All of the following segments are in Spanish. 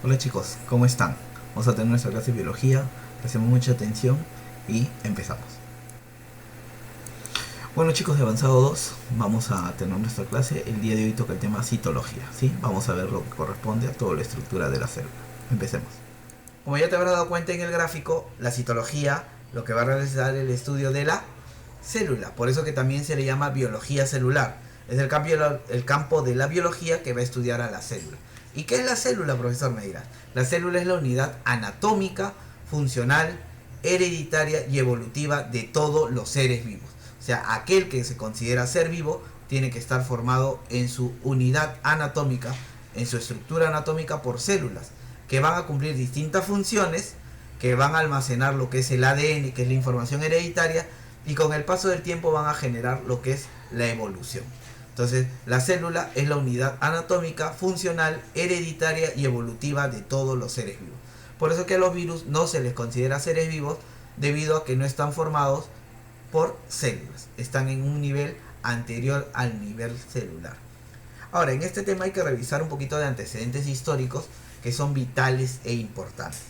Hola chicos, ¿cómo están? Vamos a tener nuestra clase de biología, prestemos mucha atención y empezamos. Bueno chicos de avanzado 2, vamos a tener nuestra clase. El día de hoy toca el tema citología, ¿sí? Vamos a ver lo que corresponde a toda la estructura de la célula. Empecemos. Como ya te habrás dado cuenta en el gráfico, la citología lo que va a realizar el estudio de la célula, por eso que también se le llama biología celular. Es el campo de la biología que va a estudiar a la célula. ¿Y qué es la célula, profesor? Me dirás. La célula es la unidad anatómica, funcional, hereditaria y evolutiva de todos los seres vivos. O sea, aquel que se considera ser vivo tiene que estar formado en su unidad anatómica, en su estructura anatómica por células, que van a cumplir distintas funciones, que van a almacenar lo que es el ADN, que es la información hereditaria, y con el paso del tiempo van a generar lo que es la evolución. Entonces, la célula es la unidad anatómica, funcional, hereditaria y evolutiva de todos los seres vivos. Por eso que a los virus no se les considera seres vivos debido a que no están formados por células. Están en un nivel anterior al nivel celular. Ahora, en este tema hay que revisar un poquito de antecedentes históricos que son vitales e importantes.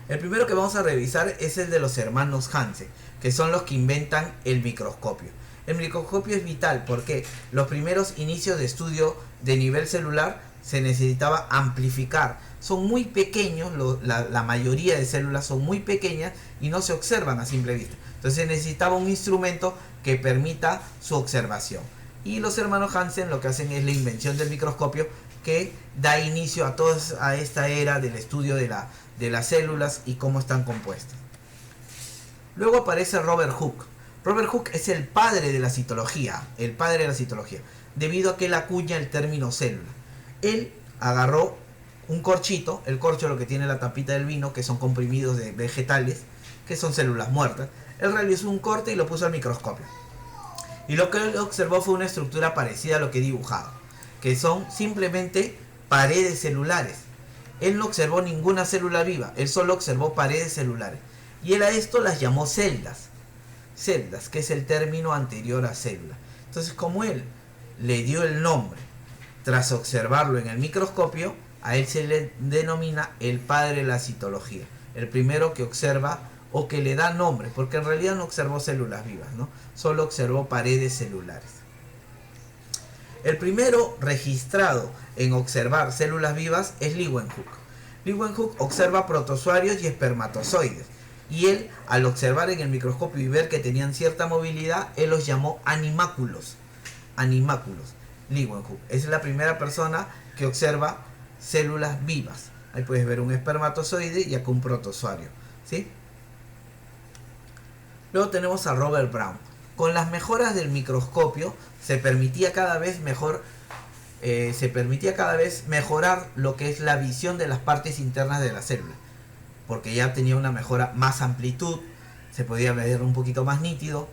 El primero que vamos a revisar es el de los hermanos Hansen, que son los que inventan el microscopio. El microscopio es vital porque los primeros inicios de estudio de nivel celular se necesitaba amplificar. Son muy pequeños, la mayoría de células son muy pequeñas y no se observan a simple vista. Entonces necesitaba un instrumento que permita su observación. Y los hermanos Hansen lo que hacen es la invención del microscopio, que da inicio a esta era del estudio de las células y cómo están compuestas. Luego aparece Robert Hooke. Robert Hooke es el padre de la citología, debido a que él acuña el término célula. Él agarró un corchito, el corcho lo que tiene la tapita del vino, que son comprimidos de vegetales, que son células muertas. Él realizó un corte y lo puso al microscopio. Y lo que él observó fue una estructura parecida a lo que he dibujado, que son simplemente paredes celulares. Él no observó ninguna célula viva, él solo observó paredes celulares. Y él a esto las llamó celdas. Celdas, que es el término anterior a célula. Entonces, como él le dio el nombre tras observarlo en el microscopio, a él se le denomina el padre de la citología. El primero que observa o que le da nombre, porque en realidad no observó células vivas, ¿no? Solo observó paredes celulares. El primero registrado en observar células vivas es Leeuwenhoek. Leeuwenhoek observa protozoarios y espermatozoides. Y él, al observar en el microscopio y ver que tenían cierta movilidad, él los llamó animáculos. Animáculos. Leeuwenhoek es la primera persona que observa células vivas. Ahí puedes ver un espermatozoide y acá un protozoario, ¿sí? Luego tenemos a Robert Brown. Con las mejoras del microscopio se permitía cada vez mejorar lo que es la visión de las partes internas de la célula, porque ya tenía una mejora, más amplitud, se podía ver un poquito más nítido.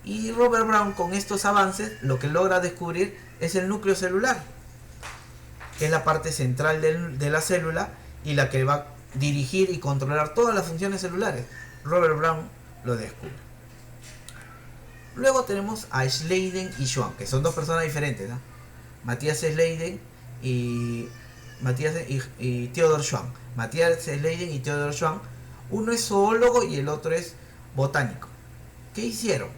Y Robert Brown, con estos avances, lo que logra descubrir es el núcleo celular, que es la parte central de la célula y la que va a dirigir y controlar todas las funciones celulares. Robert Brown lo descubre. Luego tenemos a Schleiden y Schwann, que son dos personas diferentes, ¿no? Matthias Schleiden y Theodor Schwann. Matthias Schleiden y Theodor Schwann. Uno es zoólogo y el otro es botánico. ¿Qué hicieron?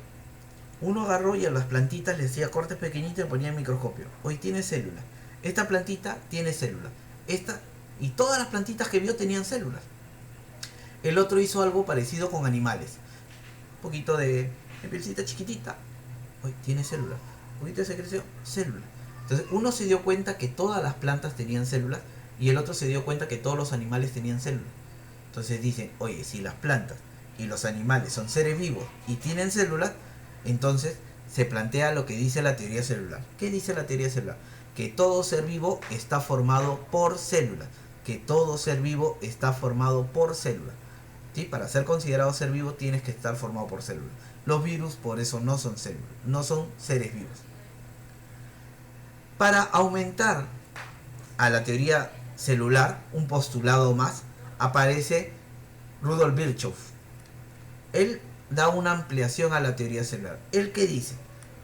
Uno agarró y a las plantitas les hacía cortes pequeñitos y le ponía el microscopio. Hoy tiene células. Esta plantita tiene células. Y todas las plantitas que vio tenían células. El otro hizo algo parecido con animales. Un poquito de pielcita chiquitita. Hoy tiene células. Un poquito de secreción, células. Entonces uno se dio cuenta que todas las plantas tenían células y el otro se dio cuenta que todos los animales tenían células. Entonces dicen, oye, si las plantas y los animales son seres vivos y tienen células, entonces se plantea lo que dice la teoría celular. ¿Qué dice la teoría celular? Que todo ser vivo está formado por células. Que todo ser vivo está formado por células. ¿Sí? Para ser considerado ser vivo tienes que estar formado por células. Los virus por eso no son células, no son seres vivos. Para aumentar a la teoría celular un postulado más, aparece Rudolf Virchow. Él da una ampliación a la teoría celular. ¿Él qué dice?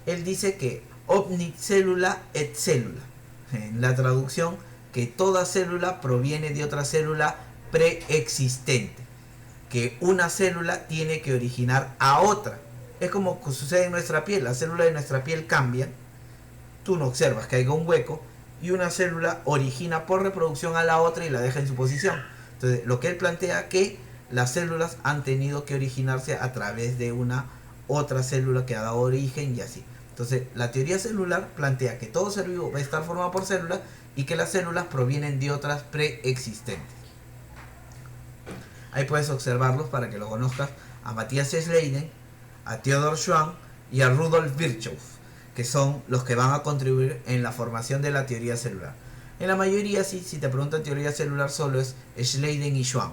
Él dice que omnicellula et cellula, en la traducción, que toda célula proviene de otra célula preexistente, que una célula tiene que originar a otra. Es como sucede en nuestra piel, las células de nuestra piel cambian, tú no observas que haya un hueco y una célula origina por reproducción a la otra y la deja en su posición. Entonces, lo que él plantea que las células han tenido que originarse a través de una otra célula que ha dado origen y así. Entonces, la teoría celular plantea que todo ser vivo va a estar formado por células y que las células provienen de otras preexistentes. Ahí puedes observarlos para que lo conozcas a Matthias Schleiden, a Theodor Schwann y a Rudolf Virchow, que son los que van a contribuir en la formación de la teoría celular. En la mayoría, sí, si te preguntan teoría celular, solo es Schleiden y Schwann,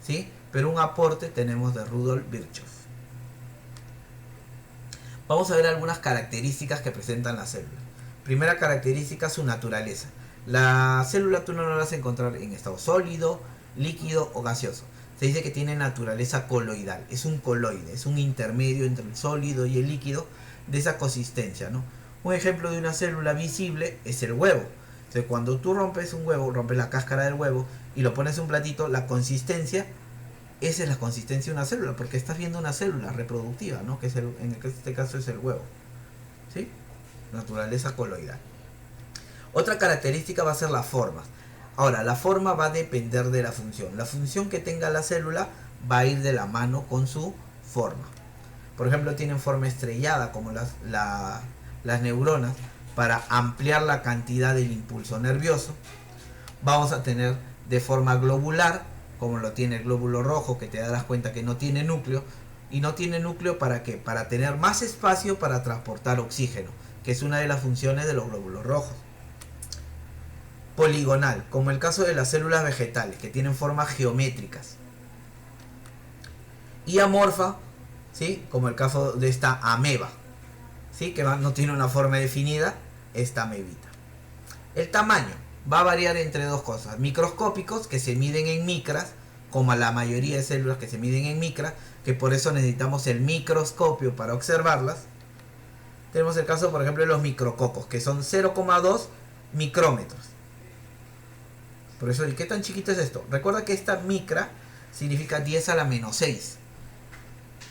¿sí? Pero un aporte tenemos de Rudolf Virchow. Vamos a ver algunas características que presentan la célula. Primera característica, su naturaleza. La célula tú no la vas a encontrar en estado sólido, líquido o gaseoso. Se dice que tiene naturaleza coloidal. Es un coloide, es un intermedio entre el sólido y el líquido de esa consistencia, ¿no? Un ejemplo de una célula visible es el huevo. Entonces, cuando tú rompes un huevo, rompes la cáscara del huevo y lo pones en un platito, la consistencia, esa es la consistencia de una célula, porque estás viendo una célula reproductiva, ¿no? Que es en este caso es el huevo, ¿sí? Naturaleza coloidal. Otra característica va a ser las formas. Ahora, la forma va a depender de la función. La función que tenga la célula va a ir de la mano con su forma. Por ejemplo, tienen forma estrellada, como las neuronas, para ampliar la cantidad del impulso nervioso. Vamos a tener de forma globular, como lo tiene el glóbulo rojo, que te darás cuenta que no tiene núcleo. ¿Y no tiene núcleo para qué? Para tener más espacio para transportar oxígeno, que es una de las funciones de los glóbulos rojos. Poligonal, como el caso de las células vegetales, que tienen formas geométricas. Y amorfa, ¿sí? Como el caso de esta ameba, ¿sí? Que no tiene una forma definida, esta amebita. El tamaño va a variar entre dos cosas: microscópicos, que se miden en micras, como la mayoría de células que se miden en micras, que por eso necesitamos el microscopio para observarlas. Tenemos el caso, por ejemplo, de los micrococos, que son 0,2 micrómetros. Por eso, ¿y qué tan chiquito es esto? Recuerda que esta micra significa 10 a la menos 6.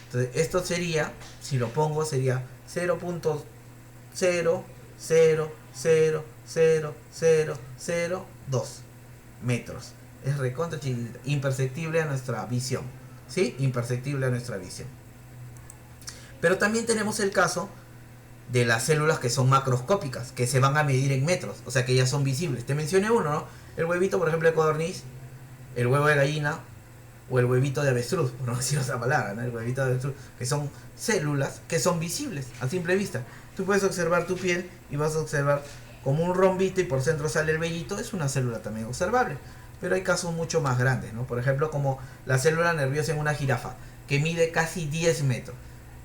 Entonces, esto sería, si lo pongo, sería 0.0000002 metros. Es recontra chiquitito, imperceptible a nuestra visión, ¿sí? Imperceptible a nuestra visión. Pero también tenemos el caso de las células que son macroscópicas, que se van a medir en metros, o sea que ya son visibles. Te mencioné uno, ¿no? El huevito, por ejemplo, de codorniz, el huevo de gallina o el huevito de avestruz, por no decir otra palabra, ¿no? El huevito de avestruz, que son células que son visibles a simple vista. Tú puedes observar tu piel y vas a observar como un rombito y por centro sale el vellito, es una célula también observable. Pero hay casos mucho más grandes, ¿no? Por ejemplo, como la célula nerviosa en una jirafa, que mide casi 10 metros.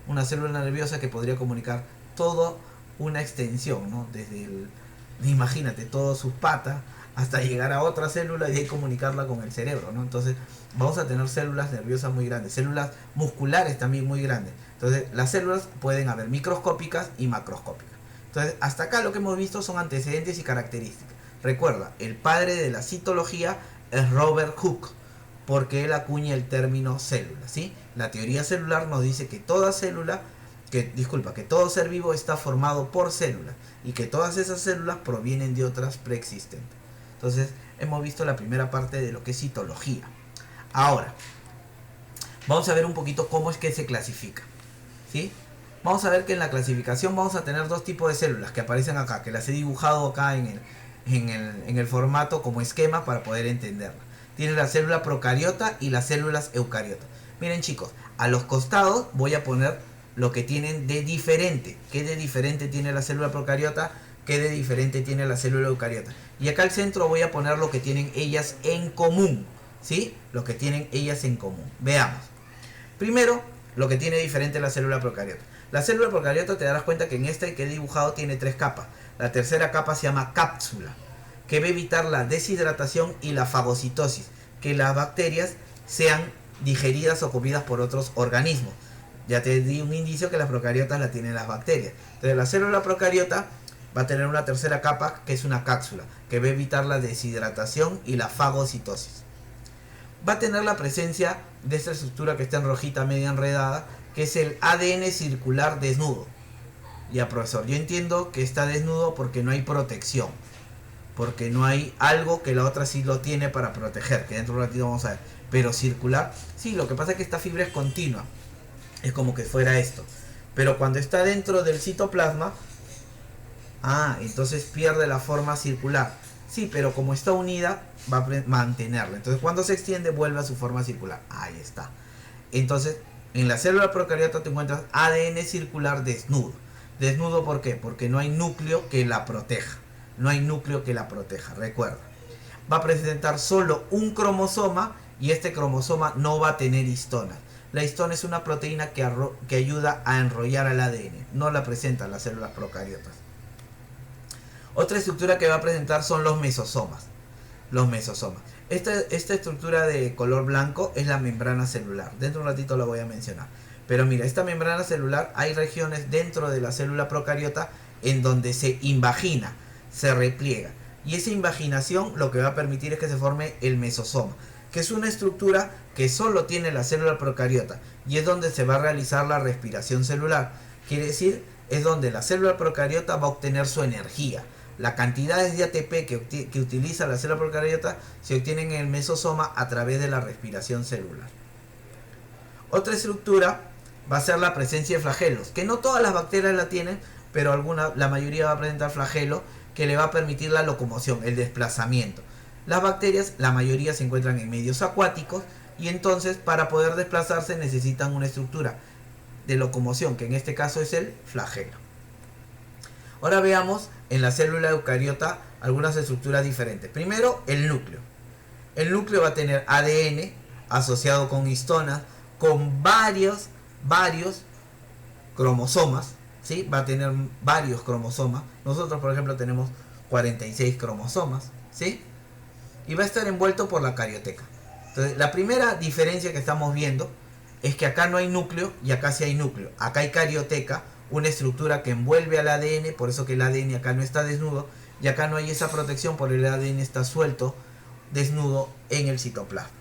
Una célula nerviosa que podría comunicar toda una extensión, ¿no? Imagínate, todas sus patas, hasta llegar a otra célula y de ahí comunicarla con el cerebro, ¿no? Entonces vamos a tener células nerviosas muy grandes, células musculares también muy grandes. Entonces las células pueden haber microscópicas y macroscópicas. Entonces hasta acá lo que hemos visto son antecedentes y características. Recuerda, el padre de la citología es Robert Hooke, porque él acuña el término célula, ¿sí? La teoría celular nos dice que toda célula, que todo ser vivo está formado por células y que todas esas células provienen de otras preexistentes. Entonces hemos visto la primera parte de lo que es citología. Ahora vamos a ver un poquito cómo es que se clasifica, ¿sí? Vamos a ver que en la clasificación vamos a tener dos tipos de células que aparecen acá, que las he dibujado acá en el formato como esquema para poder entenderla. Tiene la célula procariota y las células eucariotas. Miren, chicos, a los costados voy a poner lo que tienen de diferente. ¿Qué de diferente tiene la célula procariota? ¿Qué de diferente tiene la célula eucariota? Y acá al centro voy a poner lo que tienen ellas en común, ¿sí? Lo que tienen ellas en común. Veamos. Primero, lo que tiene diferente la célula procariota. La célula procariota, te darás cuenta que en este que he dibujado tiene 3 capas. La tercera capa se llama cápsula, que va a evitar la deshidratación y la fagocitosis, que las bacterias sean digeridas o comidas por otros organismos. Ya te di un indicio que las procariotas la tienen las bacterias. Entonces la célula procariota va a tener una tercera capa que es una cápsula, que va a evitar la deshidratación y la fagocitosis. Va a tener la presencia de esta estructura que está en rojita media enredada, que es el ADN circular desnudo. Ya, profesor, yo entiendo que está desnudo porque no hay protección, porque no hay algo que la otra sí lo tiene para proteger, que dentro de un ratito vamos a ver. Pero circular, sí, lo que pasa es que esta fibra es continua, es como que fuera esto. Pero cuando está dentro del citoplasma, entonces pierde la forma circular. Sí, pero como está unida, va a mantenerla. Entonces cuando se extiende, vuelve a su forma circular. Ahí está. Entonces, en la célula procariota te encuentras ADN circular desnudo. ¿Desnudo por qué? Porque no hay núcleo que la proteja. No hay núcleo que la proteja, recuerda. Va a presentar solo un cromosoma y este cromosoma no va a tener histonas. La histona es una proteína que ayuda a enrollar al ADN. No la presentan las células procariotas. Otra estructura que va a presentar son los mesosomas. Esta estructura de color blanco es la membrana celular. Dentro de un ratito la voy a mencionar. Pero mira, esta membrana celular, hay regiones dentro de la célula procariota en donde se invagina, se repliega. Y esa invaginación lo que va a permitir es que se forme el mesosoma, que es una estructura que solo tiene la célula procariota y es donde se va a realizar la respiración celular. Quiere decir, es donde la célula procariota va a obtener su energía. Las cantidades de ATP que utiliza la célula procariota se obtienen en el mesosoma a través de la respiración celular. Otra estructura va a ser la presencia de flagelos, que no todas las bacterias la tienen, pero la mayoría va a presentar flagelo, que le va a permitir la locomoción, el desplazamiento. Las bacterias, la mayoría se encuentran en medios acuáticos y entonces para poder desplazarse necesitan una estructura de locomoción, que en este caso es el flagelo. Ahora veamos en la célula eucariota algunas estructuras diferentes. Primero, el núcleo. El núcleo va a tener ADN asociado con histonas, con varios cromosomas, ¿sí? Va a tener varios cromosomas. Nosotros, por ejemplo, tenemos 46 cromosomas, ¿sí? Y va a estar envuelto por la carioteca. Entonces, la primera diferencia que estamos viendo es que acá no hay núcleo y acá sí hay núcleo. Acá hay carioteca, una estructura que envuelve al ADN, por eso que el ADN acá no está desnudo, y acá no hay esa protección porque el ADN está suelto, desnudo en el citoplasma.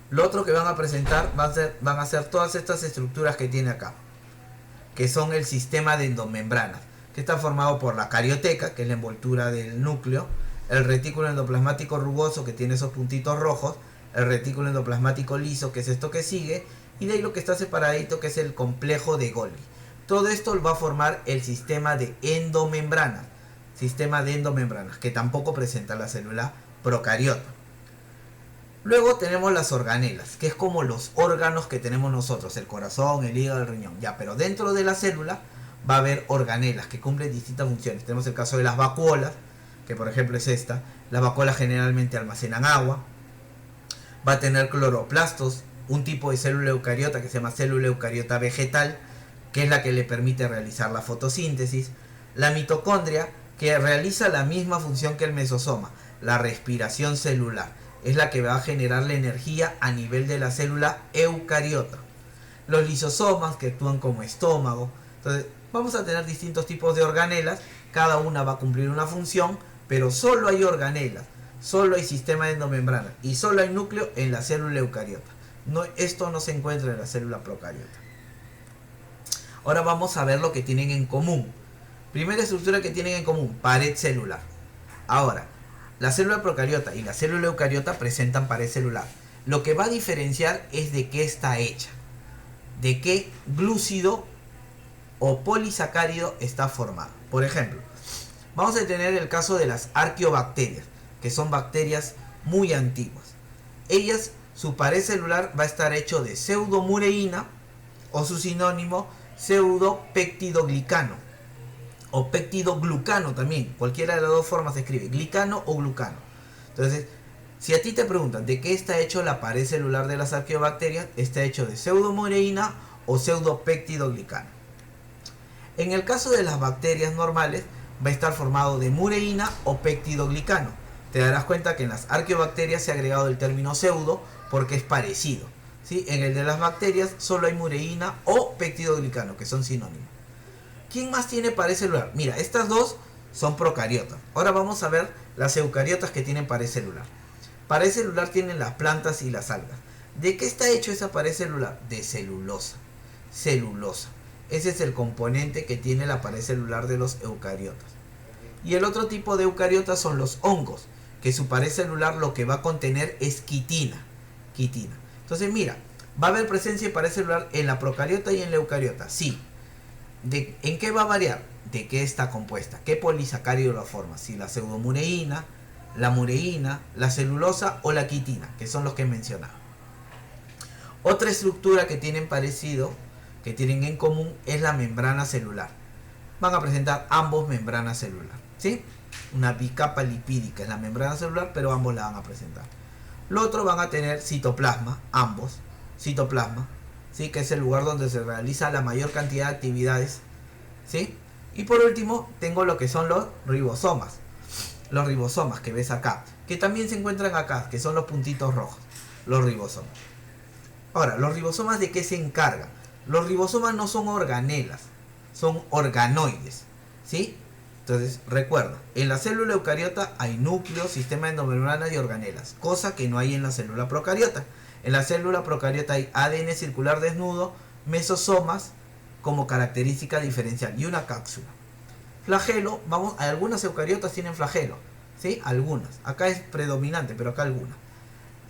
Lo otro que van a presentar van a ser todas estas estructuras que tiene acá, que son el sistema de endomembranas, que está formado por la carioteca, que es la envoltura del núcleo, el retículo endoplasmático rugoso, que tiene esos puntitos rojos, el retículo endoplasmático liso, que es esto que sigue, y de ahí lo que está separadito, que es el complejo de Golgi. Todo esto va a formar el sistema de endomembranas, que tampoco presenta la célula procariota. Luego tenemos las organelas, que es como los órganos que tenemos nosotros, el corazón, el hígado, el riñón. Ya, pero dentro de la célula va a haber organelas que cumplen distintas funciones. Tenemos el caso de las vacuolas, que por ejemplo es esta. Las vacuolas generalmente almacenan agua. Va a tener cloroplastos, un tipo de célula eucariota que se llama célula eucariota vegetal, que es la que le permite realizar la fotosíntesis. La mitocondria, que realiza la misma función que el mesosoma, la respiración celular. Es la que va a generar la energía a nivel de la célula eucariota. Los lisosomas, que actúan como estómago. Entonces vamos a tener distintos tipos de organelas, cada una va a cumplir una función, pero solo hay organelas, solo hay sistema de endomembrana y solo hay núcleo en la célula eucariota. Esto no se encuentra en la célula procariota. Ahora vamos a ver lo que tienen en común. Primera estructura que tienen en común, pared celular. Ahora, la célula procariota y la célula eucariota presentan pared celular. Lo que va a diferenciar es de qué está hecha, de qué glúcido o polisacárido está formado. Por ejemplo, vamos a tener el caso de las arqueobacterias, que son bacterias muy antiguas. Ellas, su pared celular va a estar hecho de pseudomureína o su sinónimo pseudopeptidoglicano o peptidoglucano también. Cualquiera de las dos formas se escribe, glicano o glucano. Entonces, si a ti te preguntan de qué está hecho la pared celular de las arqueobacterias, está hecho de pseudomureína o pseudopeptidoglicano. En el caso de las bacterias normales, va a estar formado de mureína o peptidoglicano. Te darás cuenta que en las arqueobacterias se ha agregado el término pseudo porque es parecido, ¿sí? En el de las bacterias solo hay mureína o peptidoglicano, que son sinónimos. ¿Quién más tiene pared celular? Mira, estas dos son procariotas. Ahora vamos a ver las eucariotas que tienen pared celular. Pared celular tienen las plantas y las algas. ¿De qué está hecho esa pared celular? De celulosa. Celulosa. Ese es el componente que tiene la pared celular de los eucariotas. Y el otro tipo de eucariotas son los hongos, que su pared celular lo que va a contener es quitina. Quitina. Entonces mira, va a haber presencia de pared celular en la procariota y en la eucariota. Sí. ¿En qué va a variar? ¿De qué está compuesta? ¿Qué polisacárido la forma? Si la pseudomureína, la mureína, la celulosa o la quitina, que son los que he mencionado. Otra estructura que tienen parecido, que tienen en común, es la membrana celular. Van a presentar ambos membrana celular, ¿sí? Una bicapa lipídica es la membrana celular, pero ambos la van a presentar. Lo otro van a tener citoplasma, ambos, citoplasma, ¿sí? Que es el lugar donde se realiza la mayor cantidad de actividades, ¿sí? Y por último, tengo lo que son los ribosomas. Los ribosomas que ves acá, que también se encuentran acá, que son los puntitos rojos, los ribosomas. Ahora, ¿los ribosomas de qué se encargan? Los ribosomas no son organelas, son organoides, ¿sí? Entonces, recuerda, en la célula eucariota hay núcleo, sistema endomembrana y organelas, cosa que no hay en la célula procariota. En la célula procariota hay ADN circular desnudo, mesosomas como característica diferencial y una cápsula. Flagelo, algunas eucariotas tienen flagelo, ¿sí? Algunas. Acá es predominante, pero acá algunas.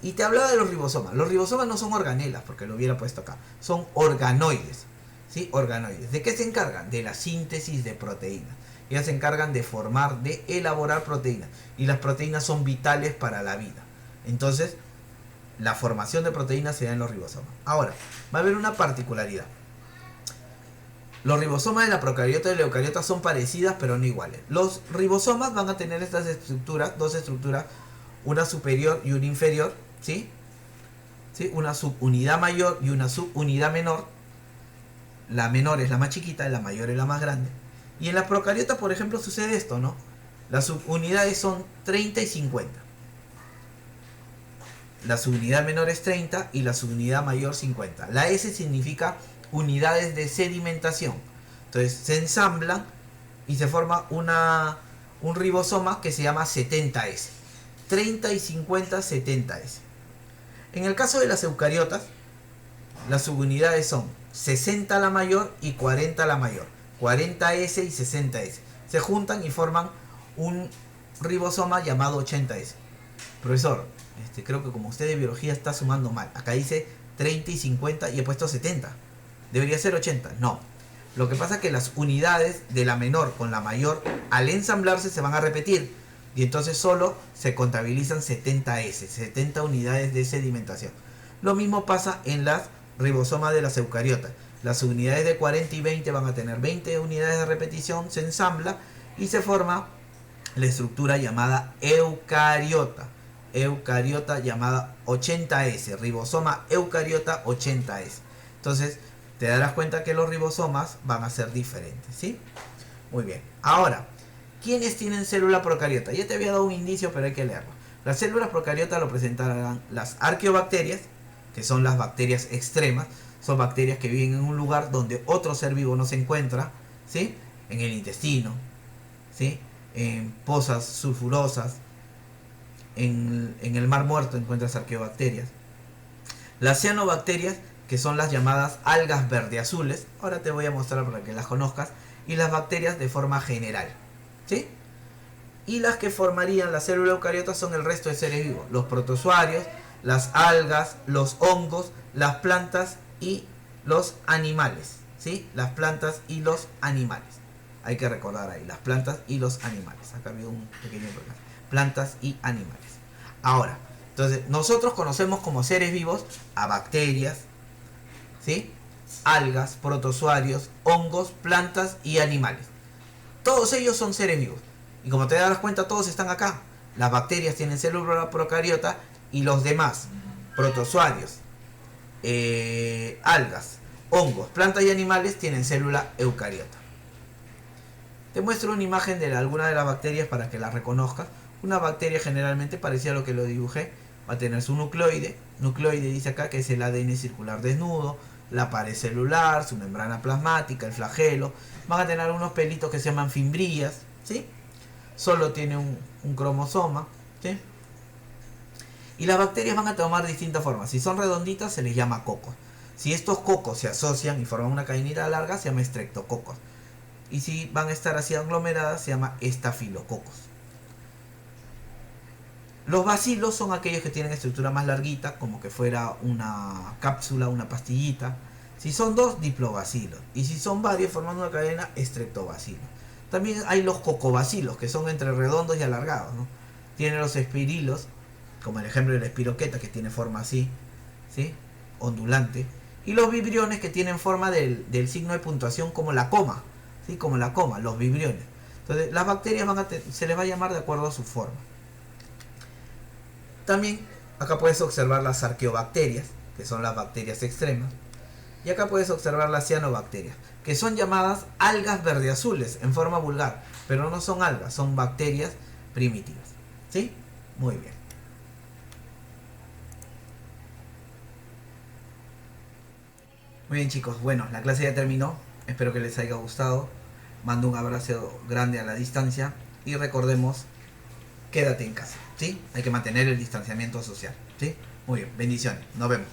Y te hablaba de los ribosomas. Los ribosomas no son organelas, porque lo hubiera puesto acá. Son organoides, ¿sí? Organoides. ¿De qué se encargan? De la síntesis de proteínas. Ellas se encargan de formar, de elaborar proteínas. Y las proteínas son vitales para la vida. Entonces, la formación de proteínas se da en los ribosomas. Ahora, va a haber una particularidad. Los ribosomas de la procariota y la eucariota son parecidas, pero no iguales. Los ribosomas van a tener estas estructuras, dos estructuras, una superior y una inferior, ¿sí? ¿Sí? Una subunidad mayor y una subunidad menor. La menor es la más chiquita y la mayor es la más grande. Y en la procariota, por ejemplo, sucede esto, ¿no? Las subunidades son 30 y 50. La subunidad menor es 30 y la subunidad mayor 50. La S significa unidades de sedimentación. Entonces se ensamblan y se forma un ribosoma que se llama 70S. 30 y 50, 70S. En el caso de las eucariotas, las subunidades son 60 la mayor y 40 la mayor. 40S y 60S. Se juntan y forman un ribosoma llamado 80S. Profesor, creo que como usted de biología está sumando mal. Acá dice 30 y 50 y he puesto 70. Debería ser 80. No. Lo que pasa es que las unidades de la menor con la mayor, al ensamblarse, se van a repetir. Y entonces solo se contabilizan 70S, 70 unidades de sedimentación. Lo mismo pasa en las ribosomas de las eucariotas. Las unidades de 40 y 20 van a tener 20 unidades de repetición, se ensambla y se forma la estructura llamada eucariota. Eucariota llamada 80S, ribosoma eucariota 80S. Entonces te darás cuenta que los ribosomas van a ser diferentes, ¿sí? Muy bien. Ahora, ¿quiénes tienen célula procariota? Ya te había dado un indicio, pero hay que leerlo. Las células procariotas lo presentarán las arqueobacterias, que son las bacterias extremas. Son bacterias que viven en un lugar donde otro ser vivo no se encuentra, ¿sí? En el intestino, ¿sí? En pozas sulfurosas, en el mar muerto encuentras arqueobacterias. Las cianobacterias, que son las llamadas algas verde-azules, ahora te voy a mostrar para que las conozcas, y las bacterias de forma general, ¿sí? Y las que formarían la célula eucariota son el resto de seres vivos, los protozoarios, las algas, los hongos, las plantas y los animales, ¿sí? Las plantas y los animales. Hay que recordar ahí, las plantas y los animales. Acá había un pequeño problema. Plantas y animales. Ahora, entonces, nosotros conocemos como seres vivos a bacterias, ¿sí? Algas, protozoarios, hongos, plantas y animales. Todos ellos son seres vivos. Y como te das cuenta, todos están acá. Las bacterias tienen célula procariota y los demás, protozoarios, algas, hongos, plantas y animales, tienen célula eucariota. Te muestro una imagen de alguna de las bacterias para que las reconozcas. Una bacteria generalmente parecía a lo que lo dibujé. Va a tener su nucleoide. Nucleoide dice acá que es el ADN circular desnudo. la pared celular, su membrana plasmática, el flagelo. Van a tener unos pelitos que se llaman fimbrias, ¿sí? Solo tiene un cromosoma, ¿sí? Y las bacterias van a tomar distintas formas. Si son redonditas se les llama cocos. Si estos cocos se asocian y forman una cadenita larga se llama estreptococos. Y si van a estar así aglomeradas se llama estafilococos. Los bacilos son aquellos que tienen estructura más larguita, como que fuera una cápsula, una pastillita. Si son dos, diplobacilos. Y si son varios formando una cadena, estreptobacilos. También hay los cocobacilos, que son entre redondos y alargados, ¿no? Tienen los espirilos, como el ejemplo de la espiroqueta, que tiene forma así, ¿sí? Ondulante. Y los vibriones, que tienen forma del signo de puntuación como la coma, ¿sí? Como la coma, los vibriones. Entonces, las bacterias se les va a llamar de acuerdo a su forma. También, acá puedes observar las arqueobacterias, que son las bacterias extremas. Y acá puedes observar las cianobacterias, que son llamadas algas verdeazules en forma vulgar, pero no son algas, son bacterias primitivas. ¿Sí? Muy bien. Muy bien, chicos, bueno, la clase ya terminó, espero que les haya gustado. Mando un abrazo grande a la distancia y recordemos, quédate en casa, ¿sí? Hay que mantener el distanciamiento social, ¿sí? Muy bien, bendiciones, nos vemos.